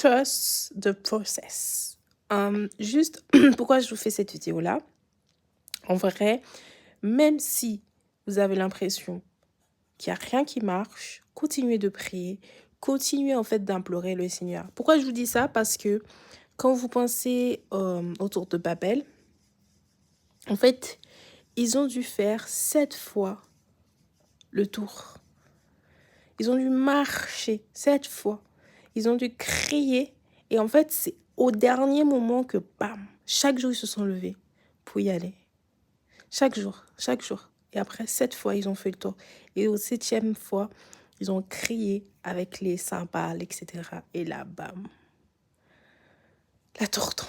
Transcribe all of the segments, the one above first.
trust the process. Juste, pourquoi je vous fais cette vidéo-là? En vrai, même si vous avez l'impression qu'il n'y a rien qui marche, continuez de prier, continuez en fait d'implorer le Seigneur. Pourquoi je vous dis ça? Parce que quand vous pensez autour de Babel, en fait, ils ont dû faire 7 fois le tour. Ils ont dû marcher 7 fois. Ils ont dû crier. Et en fait, c'est au dernier moment que, bam, chaque jour, ils se sont levés pour y aller. Chaque jour, chaque jour. Et après 7 fois, ils ont fait le tour. Et au 7e fois, ils ont crié avec les cymbales, etc. Et là, bam, la tour tombe.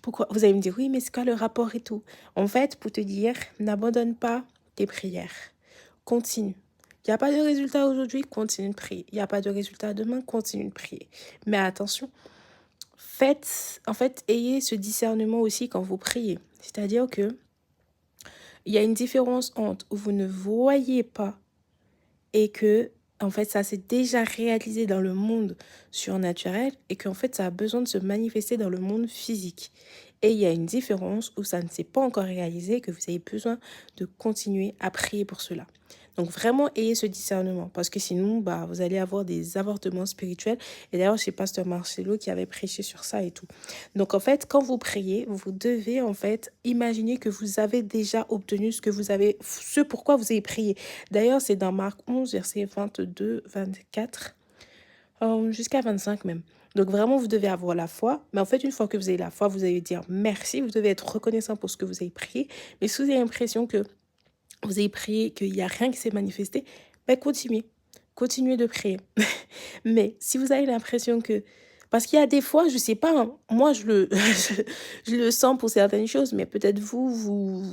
Pourquoi? Vous allez me dire, oui, mais c'est quoi le rapport et tout? En fait, pour te dire, n'abandonne pas tes prières. Continue. Il n'y a pas de résultat aujourd'hui, continue de prier. Il n'y a pas de résultat demain, continue de prier. Mais attention, ayez ce discernement aussi quand vous priez. C'est-à-dire que il y a une différence entre où vous ne voyez pas et que, en fait, ça s'est déjà réalisé dans le monde surnaturel et qu'en fait, ça a besoin de se manifester dans le monde physique. Et il y a une différence où ça ne s'est pas encore réalisé et que vous avez besoin de continuer à prier pour cela. Donc vraiment, ayez ce discernement parce que sinon, vous allez avoir des avortements spirituels. Et d'ailleurs, c'est Pasteur Marcelo qui avait prêché sur ça et tout. Donc en fait, quand vous priez, vous devez en fait imaginer que vous avez déjà obtenu ce pourquoi vous avez prié. D'ailleurs, c'est dans Marc 11, versets 22, 24, jusqu'à 25 même. Donc vraiment, vous devez avoir la foi. Mais en fait, une fois que vous avez la foi, vous allez dire merci. Vous devez être reconnaissant pour ce que vous avez prié. Mais si vous avez l'impression que vous avez prié, qu'il n'y a rien qui s'est manifesté, continuez. Continuez de prier. Mais si vous avez l'impression que... Parce qu'il y a des fois, je ne sais pas, hein, moi je le sens pour certaines choses, mais peut-être vous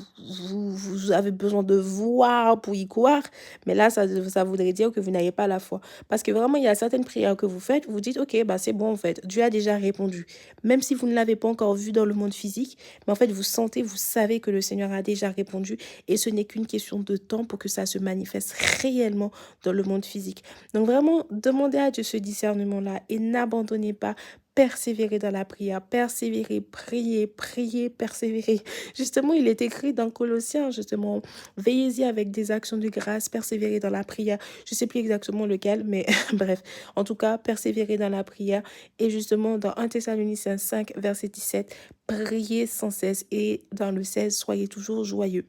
avez besoin de voir pour y croire. Mais là, ça voudrait dire que vous n'avez pas la foi. Parce que vraiment, il y a certaines prières que vous faites, vous dites, ok, c'est bon en fait, Dieu a déjà répondu. Même si vous ne l'avez pas encore vu dans le monde physique, mais en fait, vous savez que le Seigneur a déjà répondu et ce n'est qu'une question de temps pour que ça se manifeste réellement dans le monde physique. Donc vraiment, demandez à Dieu ce discernement-là et n'abandonnez pas. Persévérez dans la prière, persévérez, priez, priez, persévérez. Justement, il est écrit dans Colossiens, justement, veillez-y avec des actions de grâce, persévérez dans la prière. Je ne sais plus exactement lequel, mais bref, en tout cas, persévérez dans la prière. Et justement, dans 1 Thessaloniciens 5, verset 17, priez sans cesse et dans le 16, soyez toujours joyeux.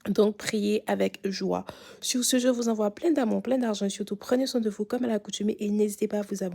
Donc, priez avec joie. Sur ce, je vous envoie plein d'amour, plein d'argent et surtout, prenez soin de vous comme à l'accoutumée et n'hésitez pas à vous abonner.